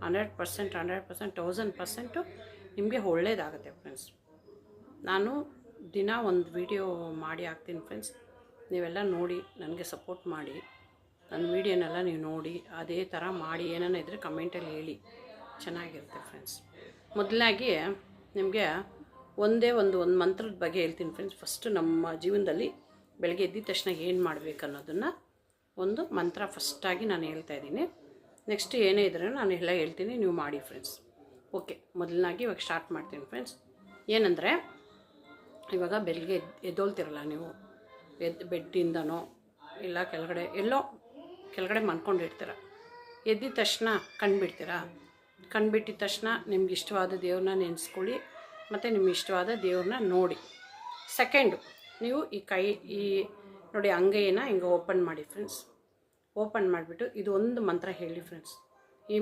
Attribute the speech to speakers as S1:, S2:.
S1: 100%, 1000% ನಿಮಗೆ ಒಳ್ಳೆಯದಾಗುತ್ತೆ ಫ್ರೆಂಡ್ಸ್. ನಾನು ದಿನ ಒಂದು ವಿಡಿಯೋ ಮಾಡಿ ಹಾಕ್ತೀನಿ ಫ್ರೆಂಡ್ಸ್. ನೀವೆಲ್ಲ ನೋಡಿ ನನಗೆ ಸಪೋರ್ಟ್ ಮಾಡಿ, ನನ್ನ ವೀಡಿಯೋನೆಲ್ಲ ನೀವು ನೋಡಿ ಅದೇ ಥರ ಮಾಡಿ. ಏನಾನ ಇದ್ದರೆ ಕಮೆಂಟಲ್ಲಿ ಹೇಳಿ, ಚೆನ್ನಾಗಿರುತ್ತೆ ಫ್ರೆಂಡ್ಸ್. ಮೊದಲಾಗಿ ನಿಮಗೆ ಒಂದು ಮಂತ್ರದ ಬಗ್ಗೆ ಹೇಳ್ತೀನಿ ಫ್ರೆಂಡ್ಸ್. ಫಸ್ಟು ನಮ್ಮ ಜೀವನದಲ್ಲಿ ಬೆಳಗ್ಗೆ ಎದ್ದಿದ ತಕ್ಷಣ ಏನು ಮಾಡಬೇಕು ಅನ್ನೋದನ್ನು ಒಂದು ಮಂತ್ರ ಫಸ್ಟಾಗಿ ನಾನು ಹೇಳ್ತಾಯಿದ್ದೀನಿ. ನೆಕ್ಸ್ಟ್ ಏನೇ ಇದ್ರೂ ನಾನು ಎಲ್ಲ ಹೇಳ್ತೀನಿ, ನೀವು ಮಾಡಿ ಫ್ರೆಂಡ್ಸ್. ಓಕೆ, ಮೊದಲನಾಗಿ ಇವಾಗ ಸ್ಟಾರ್ಟ್ ಮಾಡ್ತೀನಿ ಫ್ರೆಂಡ್ಸ್. ಏನಂದರೆ, ಇವಾಗ ಬೆಳಗ್ಗೆ ಎದ್ದೋಳ್ತಿರಲ್ಲ ನೀವು, ಬೆಡ್ಡಿಂದನೋ ಇಲ್ಲ ಎಲ್ಲೋ ಕೆಳಗಡೆ ಮನ್ಕೊಂಡಿರ್ತೀರ. ಎದ್ದಿದ ತಕ್ಷಣ ಕಣ್ಬಿಟ್ಟಿದ ತಕ್ಷಣ ನಿಮ್ಗೆ ಇಷ್ಟವಾದ ದೇವ್ರನ್ನ ನೆನೆಸ್ಕೊಳ್ಳಿ ಮತ್ತು ನಿಮ್ಗೆ ಇಷ್ಟವಾದ ದೇವ್ರನ್ನ ನೋಡಿ. ಸೆಕೆಂಡು, ನೀವು ಈ ನೋಡಿ ಅಂಗೈನ ಹಿಂಗೆ ಓಪನ್ ಮಾಡಿ ಫ್ರೆಂಡ್ಸ್. ಓಪನ್ ಮಾಡಿಬಿಟ್ಟು ಇದು ಒಂದು ಮಂತ್ರ ಹೇಳಿ ಫ್ರೆಂಡ್ಸ್. ಈ